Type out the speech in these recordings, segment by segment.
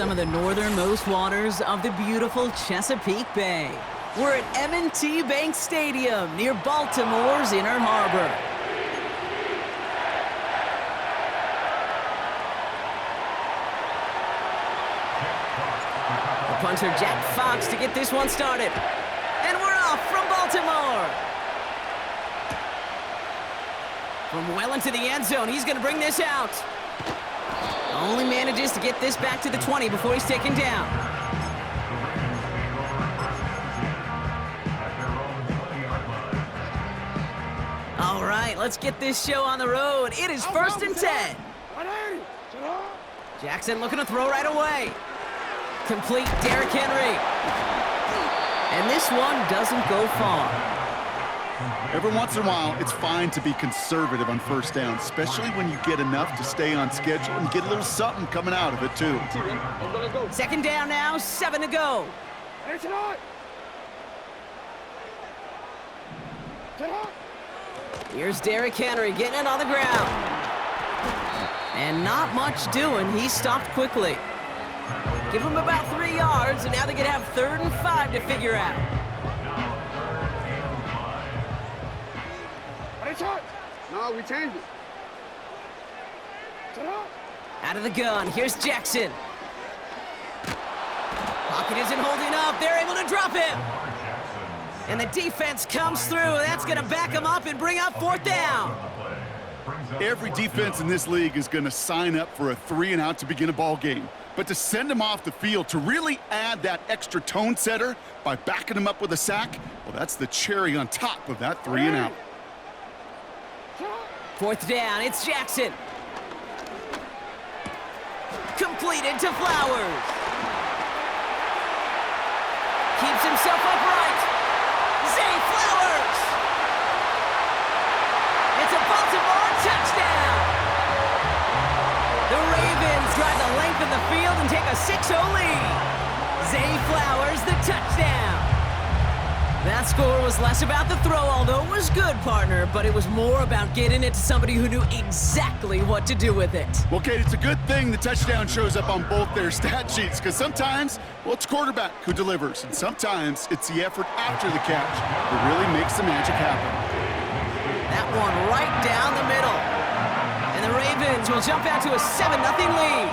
Some of the northernmost waters of the beautiful Chesapeake Bay. We're at M&T Bank Stadium near Baltimore's Inner Harbor. The punter Jack Fox to get this one started. And we're off from Baltimore. From well into the end zone, he's going to bring this out. Only manages to get this back to the 20 before he's taken down. All right, let's get this show on the road. It is 1st and 10. Jackson looking to throw right away. Complete Derrick Henry. And this one doesn't go far. Every once in a while, it's fine to be conservative on first down, especially when you get enough to stay on schedule and get a little something coming out of it, too. 2nd down now, 7 to go. Here's Derrick Henry getting it on the ground. And not much doing. He stopped quickly. Give him about 3 yards, and now they're going to have 3rd and 5 to figure out. No, we changed it. Out of the gun, here's Jackson. Pocket isn't holding up. They're able to drop him. And the defense comes through. That's going to back him up and bring up 4th down. Every defense in this league is going to sign up for a 3-and-out to begin a ball game. But to send him off the field, to really add that extra tone setter by backing him up with a sack, well, that's the cherry on top of that 3-and-out. 4th down, it's Jackson. Completed to Flowers. Keeps himself upright. Zay Flowers. It's a Baltimore touchdown. The Ravens drive the length of the field and take a 6-0 lead. Zay Flowers, the touchdown. That score was less about the throw, although it was good, partner, but it was more about getting it to somebody who knew exactly what to do with it. Well, Kate, it's a good thing the touchdown shows up on both their stat sheets, because sometimes, well, it's quarterback who delivers, and sometimes it's the effort after the catch that really makes the magic happen. That one right down the middle. And the Ravens will jump out to a 7-0 lead.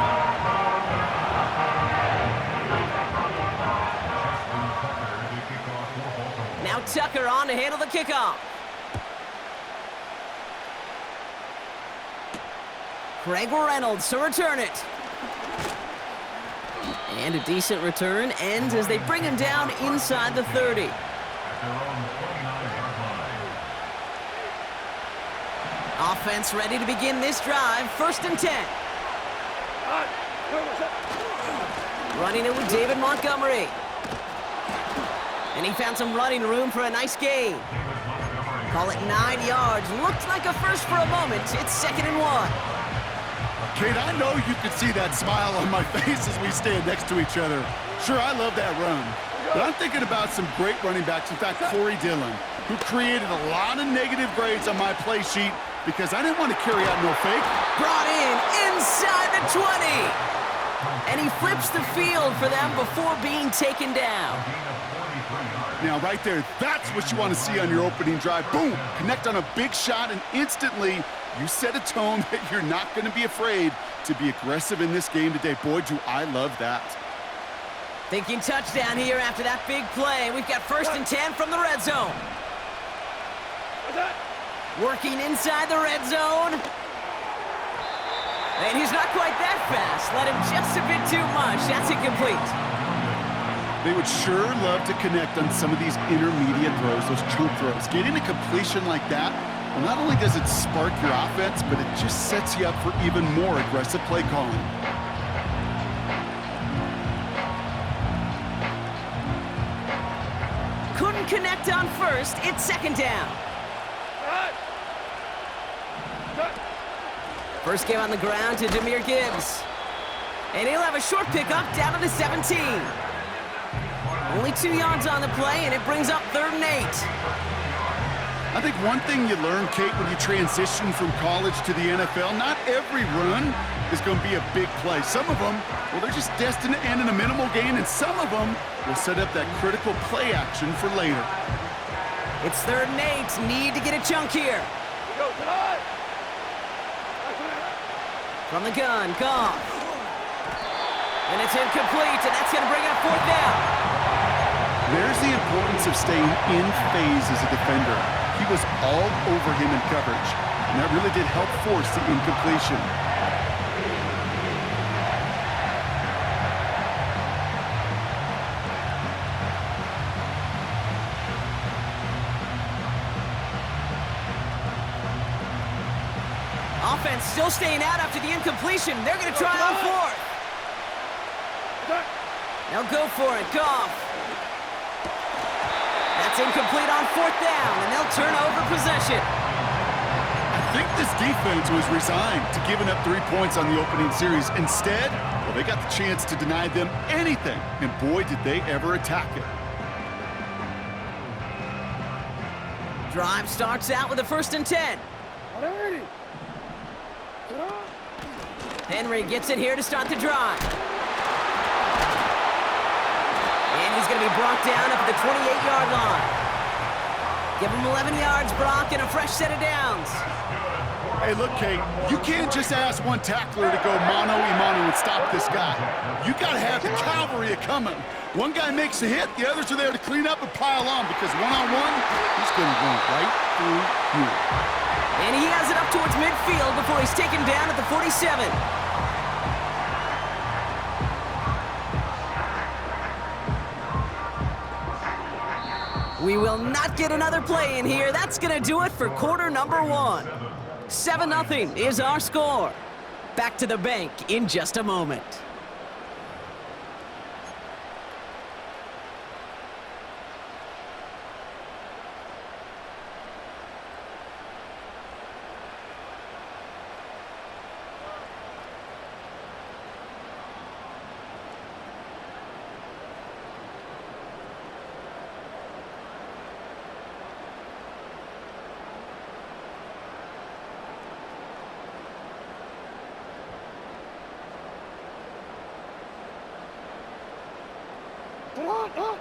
Now Tucker on to handle the kickoff. Craig Reynolds to return it. And a decent return ends as they bring him down inside the 30. Offense ready to begin this drive. 1st and 10. Running it with David Montgomery. And he found some running room for a nice gain. Call it 9 yards. Looked like a first for a moment. It's 2nd and 1. Kate, I know you can see that smile on my face as we stand next to each other. Sure, I love that run. But I'm thinking about some great running backs. In fact, Corey Dillon, who created a lot of negative grades on my play sheet because I didn't want to carry out no fake. Brought in inside the 20. And he flips the field for them before being taken down. Now, right there, that's what you want to see on your opening drive. Boom! Connect on a big shot, and instantly you set a tone that you're not going to be afraid to be aggressive in this game today. Boy, do I love that. Thinking touchdown here after that big play. We've got 1st and 10 from the red zone. Working inside the red zone. And he's not quite that fast. Let him just a bit too much. That's incomplete. They would sure love to connect on some of these intermediate throws, those chunk throws. Getting a completion like that, well, not only does it spark your offense, but it just sets you up for even more aggressive play calling. Couldn't connect on 1st. It's 2nd down. First game on the ground to Jahmyr Gibbs. And he'll have a short pickup down to the 17. Only 2 yards on the play, and it brings up 3rd and 8. I think one thing you learn, Kate, when you transition from college to the NFL, not every run is going to be a big play. Some of them, well, they're just destined to end in a minimal gain, and some of them will set up that critical play action for later. It's 3rd and 8. Need to get a chunk here. From the gun, Goff. And it's incomplete, and that's going to bring up 4th down. There's the importance of staying in phase as a defender. He was all over him in coverage, and that really did help force the incompletion. Offense still staying out after the incompletion. They're going to try on 4th. They'll go for it. Goff. That's incomplete on 4th down, and they'll turn over possession. I think this defense was resigned to giving up 3 points on the opening series. Instead, well, they got the chance to deny them anything, and boy, did they ever attack it. Drive starts out with a 1st and 10. Henry gets it here to start the drive. And he's going to be brought down up at the 28-yard line. Give him 11 yards, Brock, and a fresh set of downs. Hey, look, Kate, you can't just ask one tackler to go mano-a-mano and stop this guy. You got to have the cavalry coming. One guy makes a hit, the others are there to clean up and pile on, because one-on-one, he's going to run right through you. And he has it up towards midfield before he's taken down at the 47. We will not get another play in here. That's going to do it for quarter number 1. 7-0 is our score. Back to the bank in just a moment.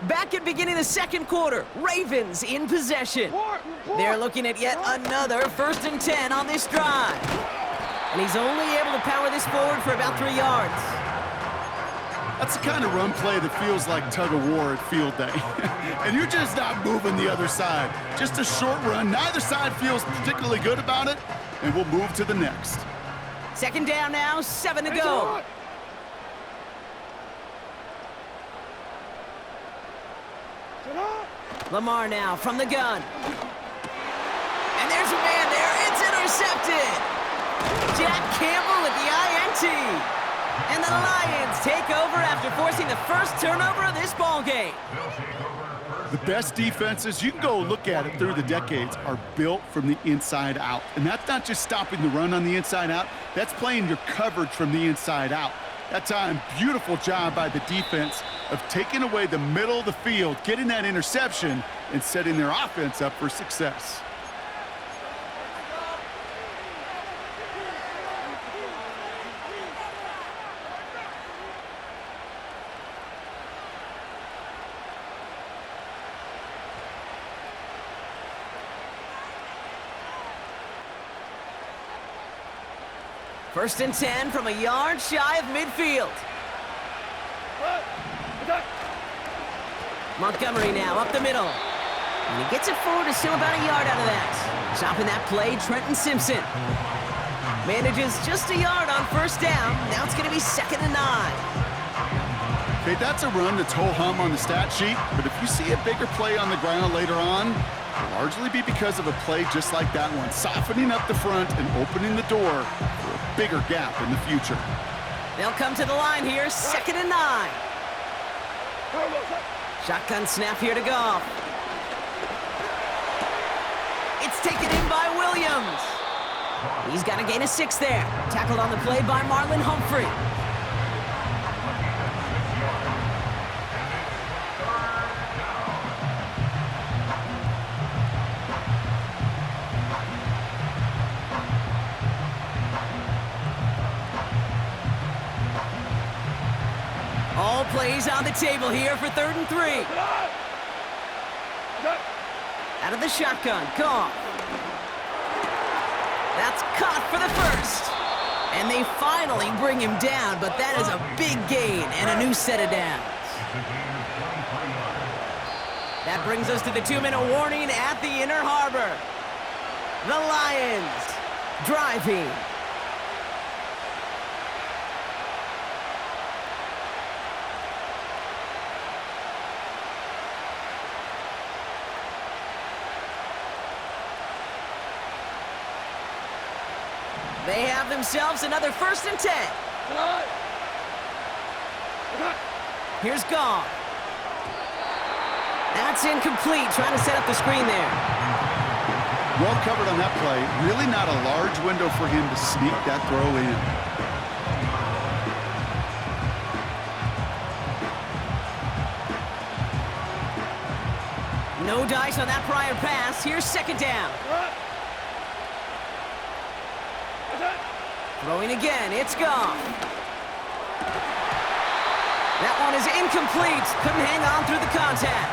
Back at beginning of the 2nd quarter, Ravens in possession. They're looking at yet another 1st and 10 on this drive. And he's only able to power this forward for about 3 yards. That's the kind of run play that feels like tug-of-war at field day. And you're just not moving the other side. Just a short run. Neither side feels particularly good about it, and we'll move to the next. 2nd down now, 7 to go. Lamar now from the gun. And there's a man there. It's intercepted. Jack Campbell at the INT. And the Lions take over after forcing the first turnover of this ballgame. The best defenses, you can go look at it through the decades, are built from the inside out. And that's not just stopping the run on the inside out. That's playing your coverage from the inside out. That time, beautiful job by the defense of taking away the middle of the field, getting that interception, and setting their offense up for success. First and 10 from a yard shy of midfield. Montgomery now up the middle. And he gets it forward to still about a yard out of that. Stopping that play, Trenton Simpson. Manages just a yard on 1st down. Now it's going to be 2nd and 9. Okay, that's a run that's ho-hum on the stat sheet, but if you see a bigger play on the ground later on, it'll largely be because of a play just like that one, softening up the front and opening the door for a bigger gap in the future. They'll come to the line here, 2nd and 9. Shotgun snap here to Goff. It's taken in by Williams. He's got to gain a 6 there. Tackled on the play by Marlon Humphrey. plays on the table here for 3rd and 3. Out of the shotgun, Goff. That's caught for the first. And they finally bring him down, but that is a big gain and a new set of downs. That brings us to the 2-minute warning at the Inner Harbor. The Lions driving. They have themselves another 1st and 10. Here's Goff. That's incomplete, trying to set up the screen there. Well covered on that play. Really not a large window for him to sneak that throw in. No dice on that prior pass. Here's 2nd down. Throwing again, it's Goff. That one is incomplete. Couldn't hang on through the contact.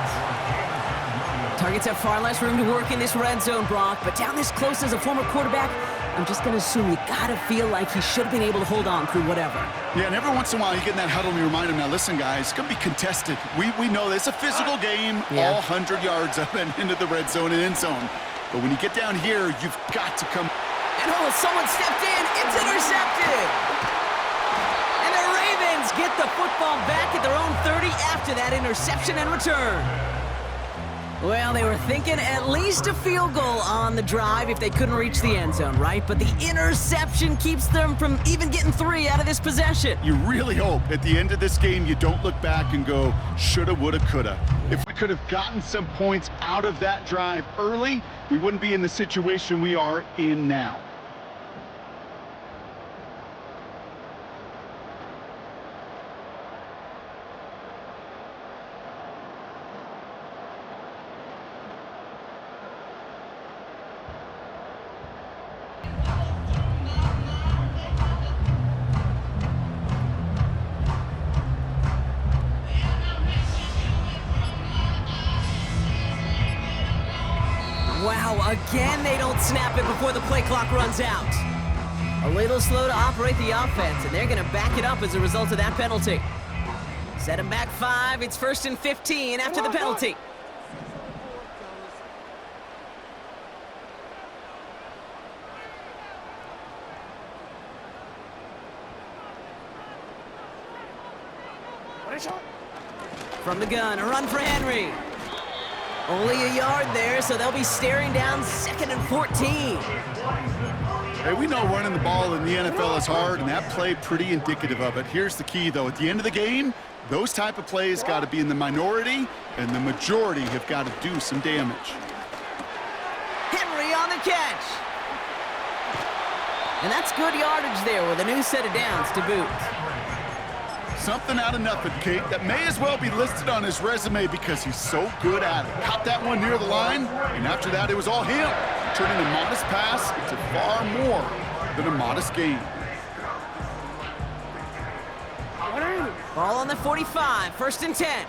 Targets have far less room to work in this red zone, Brock, but down this close as a former quarterback, I'm just going to assume you got to feel like he should have been able to hold on through whatever. Yeah, and every once in a while you get in that huddle and you remind him, now listen, guys, it's going to be contested. We know this. It's a physical game, all 100 yards up and into the red zone and end zone. But when you get down here, you've got to come. And someone stepped in. It's intercepted. And the Ravens get the football back at their own 30 after that interception and return. Well, they were thinking at least a field goal on the drive if they couldn't reach the end zone, right? But the interception keeps them from even getting 3 out of this possession. You really hope at the end of this game you don't look back and go, shoulda, woulda, coulda. If we could have gotten some points out of that drive early, we wouldn't be in the situation we are in now. Wow, again they don't snap it before the play clock runs out. A little slow to operate the offense, and they're going to back it up as a result of that penalty. Set him back 5. It's 1st and 15 after the penalty. From the gun, a run for Henry. Only a yard there, so they'll be staring down 2nd and 14. Hey, we know running the ball in the NFL is hard, and that play pretty indicative of it. Here's the key, though. At the end of the game, those type of plays got to be in the minority, and the majority have got to do some damage. Henry on the catch. And that's good yardage there with a new set of downs to boot. Something out of nothing, Kate, that may as well be listed on his resume because he's so good at it. Caught that one near the line, and after that, it was all him. Turning a modest pass into far more than a modest gain. Ball on the 45, 1st and 10.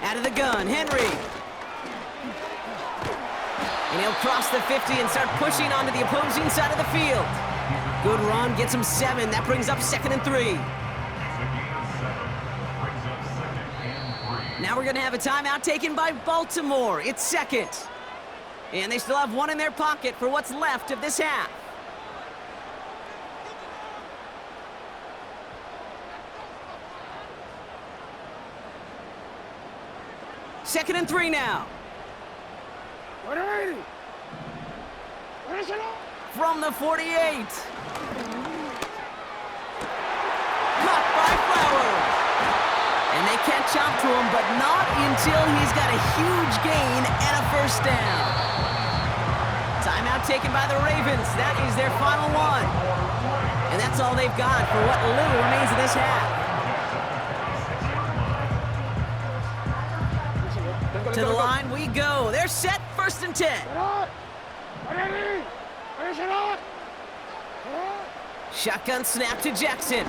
Out of the gun, Henry. And he'll cross the 50 and start pushing onto the opposing side of the field. Good run, gets him 7. That brings up 2nd and 3. Now we're going to have a timeout taken by Baltimore. It's 2nd. And they still have 1 in their pocket for what's left of this half. Second and 3 now. From the 48. Caught by Flowers. And they catch up to him, but not until he's got a huge gain and a 1st down. Timeout taken by the Ravens. That is their final one. And that's all they've got for what little remains of this half. To the line we go. They're set, 1st and 10. Shotgun snap to Jackson.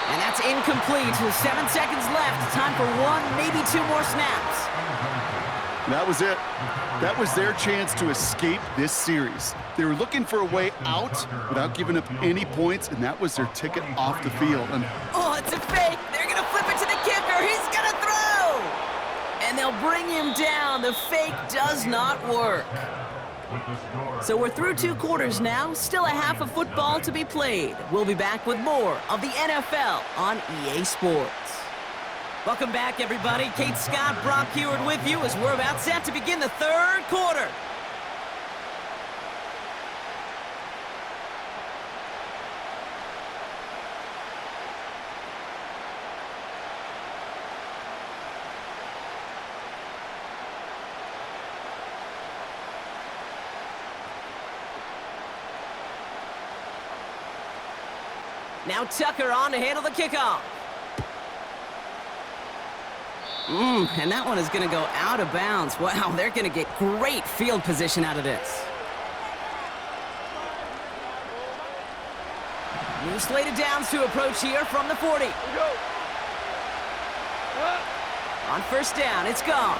And that's incomplete. 7 seconds left. Time for one, maybe two more snaps. That was it. That was their chance to escape this series. They were looking for a way out without giving up any points, and that was their ticket off the field. And oh, it's a fake. They're going to flip it to the kicker. He's going to throw. And they'll bring him down. The fake does not work. So we're through 2 quarters now. Still a half of football to be played. We'll be back with more of the NFL on EA Sports. Welcome back, everybody. Kate Scott, Brock Heward with you as we're about set to begin the 3rd quarter. Now Tucker on to handle the kickoff. And that one is going to go out of bounds. Wow, they're going to get great field position out of this. New slate of downs to approach here from the 40. On first down, it's gone.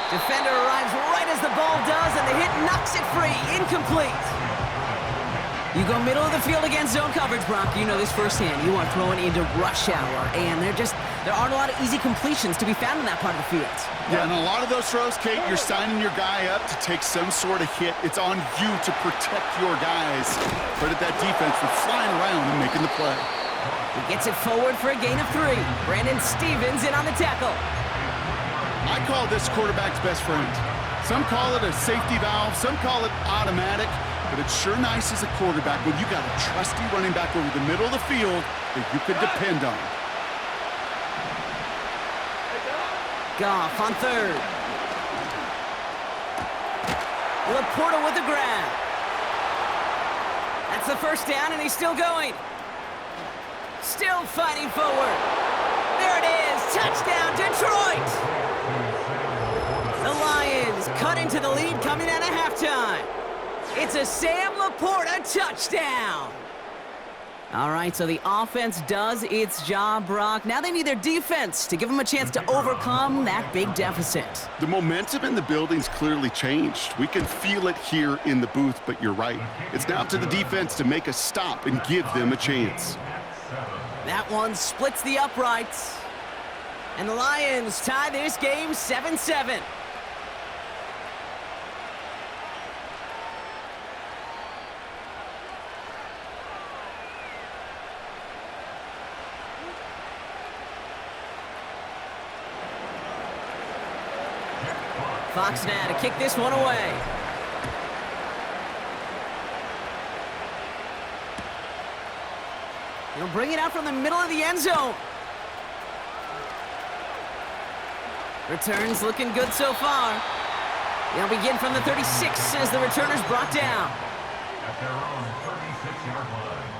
Defender arrives right as the ball does, and the hit knocks it free. Incomplete. You go middle of the field against zone coverage, Brock. You know this firsthand. You are throwing into rush hour, and there aren't a lot of easy completions to be found in that part of the field. yeah, and a lot of those throws, Kate, you're signing your guy up to take some sort of hit. It's on you to protect your guys. Credit that defense for flying around and making the play. He gets it forward for a gain of 3. Brandon Stevens in on the tackle. I call this quarterback's best friend. Some call it a safety valve, some call it automatic, but it's sure nice as a quarterback when you got a trusty running back over the middle of the field that you could depend on. Goff on 3rd. Laporta with the grab. That's the first down, and he's still going. Still fighting forward. There it is. Touchdown, Detroit. The Lions cut into the lead coming out of halftime. It's a Sam Laporta touchdown. All right, so the offense does its job, Brock. Now they need their defense to give them a chance to overcome that big deficit. The momentum in the building's clearly changed. We can feel it here in the booth, but you're right. It's now to the defense to make a stop and give them a chance. That one splits the uprights. And the Lions tie this game 7-7. Fox now to kick this one away. He'll bring it out from the middle of the end zone. Returns looking good so far. They'll begin from the 36 as the returner's brought down. At their own 36-yard line.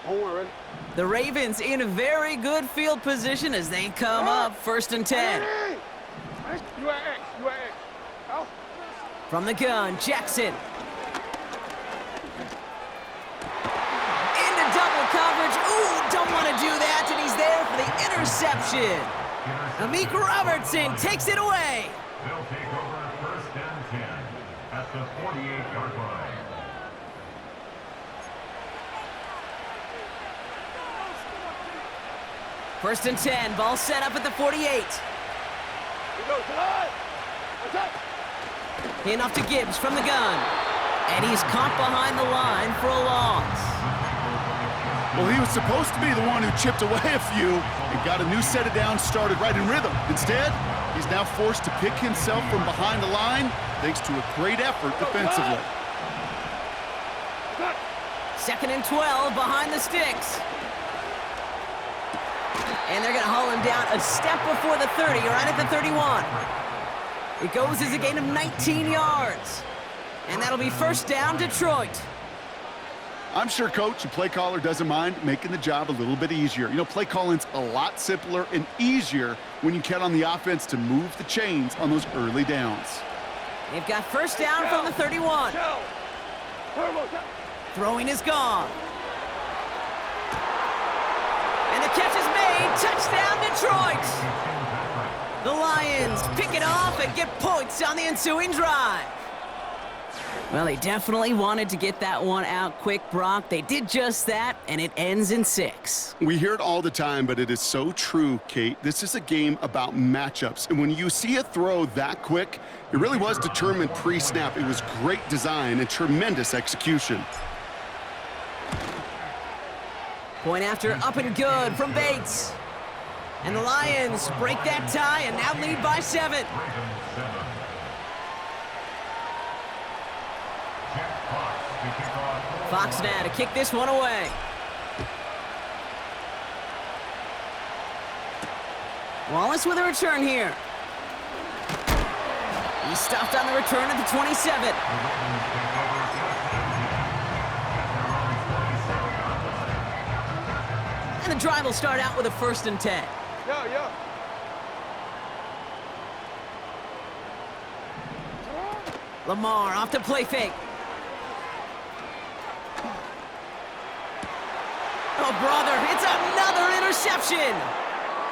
Home ready. The Ravens in a very good field position as they come up 1st and 10. You at X. You at X. Out. From the gun, Jackson. Into double coverage. Ooh, don't want to do that, and he's there for the interception. Amik Robertson takes it away. They'll take over 1st and 10 at the 48-yard line. First and 10, ball set up at the 48. We go tonight. Attack. Handoff to Gibbs from the gun. And he's caught behind the line for a loss. Well, he was supposed to be the one who chipped away a few and got a new set of downs started right in rhythm. Instead, he's now forced to pick himself from behind the line thanks to a great effort defensively. 2nd and 12 behind the sticks. And they're going to haul him down a step before the 30, right at the 31. It goes as a gain of 19 yards. And that'll be 1st down, Detroit. I'm sure coach and play caller doesn't mind making the job a little bit easier. You know, play calling's a lot simpler and easier when you count on the offense to move the chains on those early downs. They've got first down from the 31. Throwing is gone. And the catch is made. Touchdown, Detroit. The Lions pick it off and get points on the ensuing drive. Well, they definitely wanted to get that one out quick, Brock. They did just that, and it ends in 6. We hear it all the time, but it is so true, Kate. This is a game about matchups. And when you see a throw that quick, it really was determined pre-snap. It was great design and tremendous execution. Point after up and good from Bates. And the Lions break that tie and now lead by 7. Fox now to kick this one away. Wallace with a return here. He's stuffed on the return at the 27. And the drive will start out with a 1st and 10. Yeah. Lamar off to play fake. Oh, brother, it's another interception.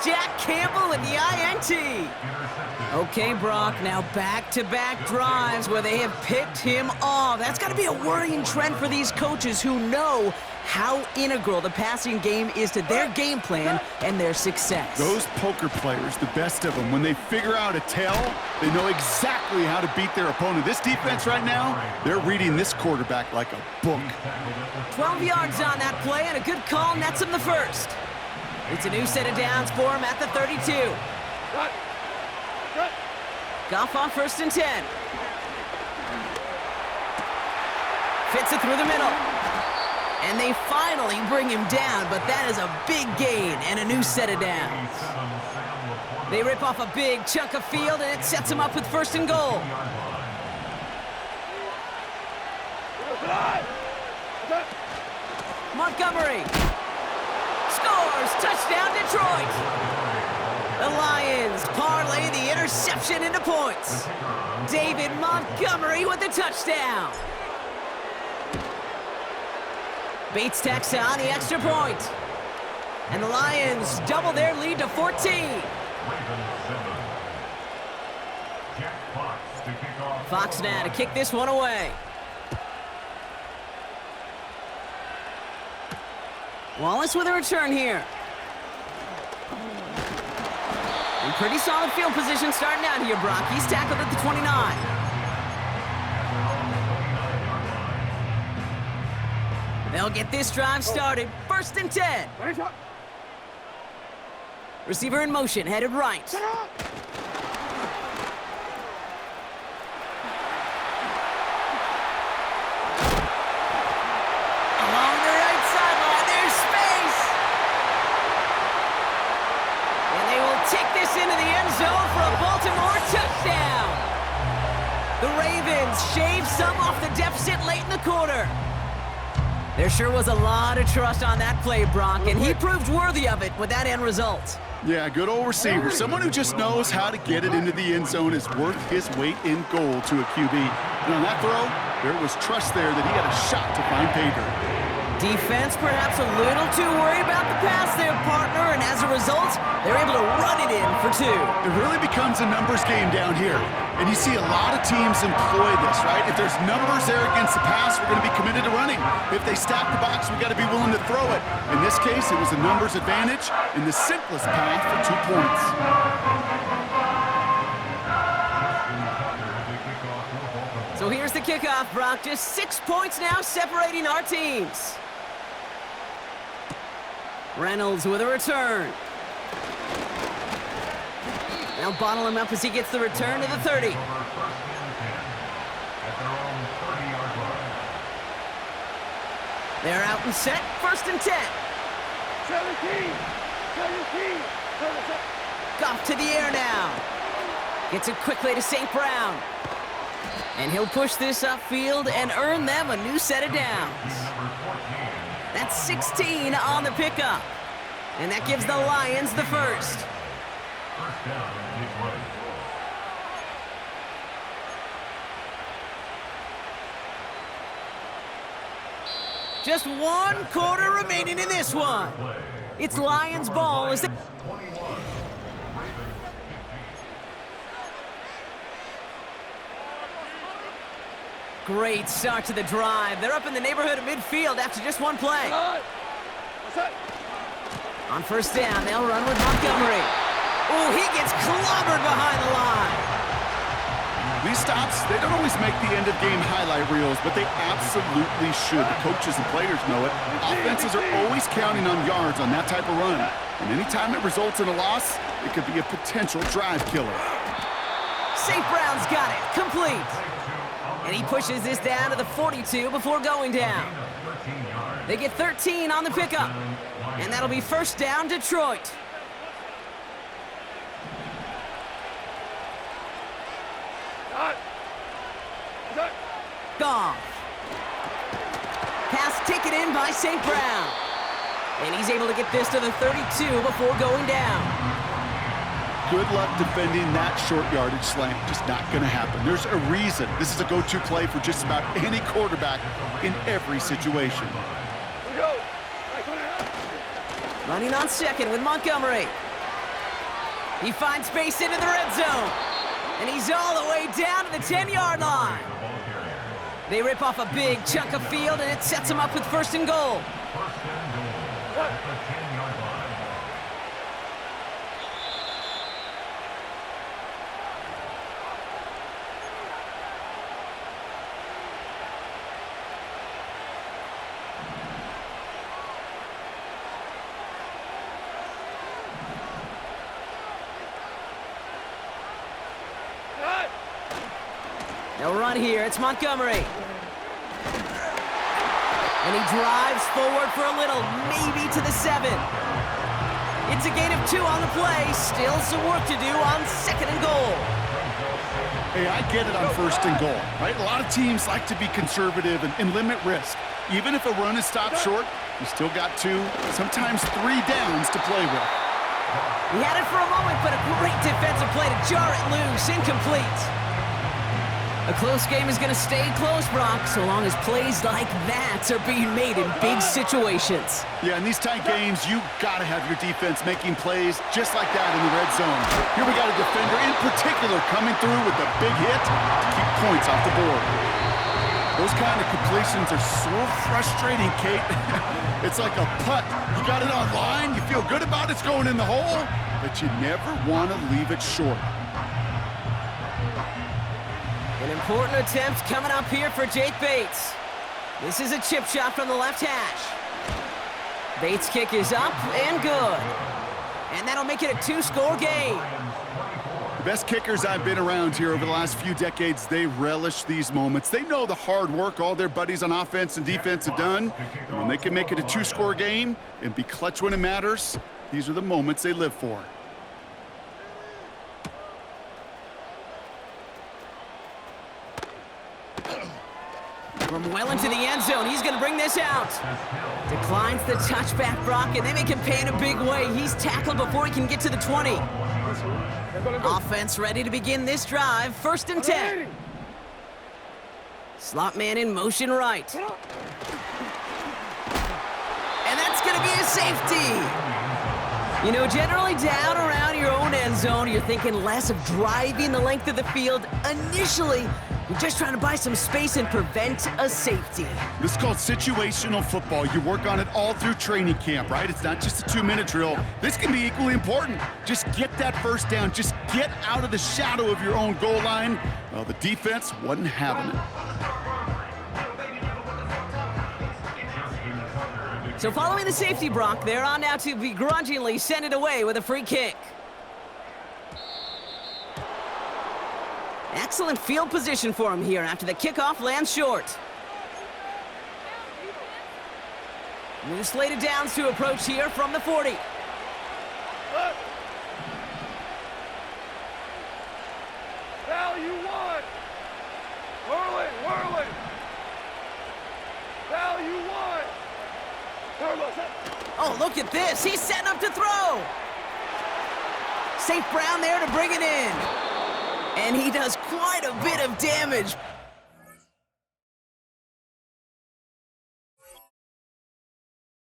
Jack Campbell with the INT. Okay, Brock, now back-to-back drives where they have picked him off. That's got to be a worrying trend for these coaches who know how integral the passing game is to their game plan and their success. Those poker players, the best of them, when they figure out a tell, they know exactly how to beat their opponent. This defense right now, they're reading this quarterback like a book. 12 yards on that play, and a good call nets him the 1st. It's a new set of downs for him at the 32. Goff on 1st and 10. Fits it through the middle. And they finally bring him down, but that is a big gain and a new set of downs. They rip off a big chunk of field, and it sets him up with 1st and goal. Montgomery scores! Touchdown, Detroit! The Lions parlay the interception into points. David Montgomery with the touchdown. Bates tacks on the extra point. And the Lions double their lead to 14. Fox now to kick this one away. Wallace with a return here. And pretty solid field position starting out here, Brock. He's tackled at the 29. They'll get this drive started. 1st and 10. Receiver in motion, headed right. Along the right sideline, there's space. And they will take this into the end zone for a Baltimore touchdown. The Ravens shave some off the deficit late in the quarter. There sure was a lot of trust on that play, Brock, and he proved worthy of it with that end result. Yeah, good old receiver. Someone who just knows how to get it into the end zone is worth his weight in gold to a QB. And on that throw, there was trust there that he had a shot to find pay dirt. Defense perhaps a little too worried about the pass there, partner, and as a result, they're able to run it in for 2. It really becomes a numbers game down here. And you see a lot of teams employ this, right? If there's numbers there against the pass, we're going to be committed to running. If they stack the box, we got to be willing to throw it. In this case, it was a numbers advantage and the simplest path for 2 points. So here's the kickoff, Brock. Just 6 points now separating our teams. Reynolds with a return. They'll bottle him up as he gets the return to the 30. They're out and set. 1st and 10. 17. Goff to the air now. Gets it quickly to St. Brown. And he'll push this upfield and earn them a new set of downs. It's 16 on the pickup. And that gives the Lions the first. First down, Detroit. Just 1 quarter remaining in this one. It's Lions ball as they... Great start to the drive. They're up in the neighborhood of midfield after just 1 play. On first down, they'll run with Montgomery. Oh, he gets clobbered behind the line. These stops, they don't always make the end-of-game highlight reels, but they absolutely should. The coaches and players know it. Offenses are always counting on yards on that type of run. And anytime it results in a loss, it could be a potential drive killer. St. Brown's got it, complete. And he pushes this down to the 42 before going down. They get 13 on the pickup. And that'll be first down, Detroit. Goff. Pass taken in by St. Brown. And he's able to get this to the 32 before going down. Good luck defending that short yardage slant. Just not going to happen. There's a reason this is a go-to play for just about any quarterback in every situation. Running on second with Montgomery. He finds space into the red zone. And he's all the way down to the 10-yard line. They rip off a big chunk of field, and it sets him up with first and goal. They'll run here. It's Montgomery. And he drives forward for a little, maybe to the 7. It's a gain of 2 on the play. Still some work to do on second and goal. Hey, I get it on first and goal, right? A lot of teams like to be conservative and limit risk. Even if a run is stopped short, you still got 2, sometimes 3 downs to play with. He had it for a moment, but a great defensive play to jar it loose. Incomplete. A close game is going to stay close, Brock, so long as plays like that are being made in big situations. Yeah, in these tight games, you got to have your defense making plays just like that in the red zone. Here we got a defender in particular coming through with a big hit to keep points off the board. Those kind of completions are so frustrating, Kate. It's like a putt. You got it on line, you feel good about it's going in the hole, but you never want to leave it short. An important attempt coming up here for Jake Bates. This is a chip shot from the left hash. Bates' kick is up and good. And that'll make it a 2-score game. The best kickers I've been around here over the last few decades, they relish these moments. They know the hard work all their buddies on offense and defense have done. And when they can make it a 2-score game and be clutch when it matters, these are the moments they live for. From well into the end zone, he's going to bring this out. Declines the touchback, Brock, and they make him pay in a big way. He's tackled before he can get to the 20. Offense ready to begin this drive. First and 10. Slot man in motion right. And that's going to be a safety. You know, generally down around your own end zone, you're thinking less of driving the length of the field. Initially, you're just trying to buy some space and prevent a safety. This is called situational football. You work on it all through training camp, right? It's not just a 2-minute drill. This can be equally important. Just get that first down. Just get out of the shadow of your own goal line. Well, the defense wasn't having it. So following the safety, Brock, they're on now to begrudgingly send it away with a free kick. Excellent field position for him here after the kickoff lands short. New slated downs to approach here from the 40. Value 1. Whirling. Value 1. Oh, look at this. He's setting up to throw. St. Brown there to bring it in. And he does quite a bit of damage.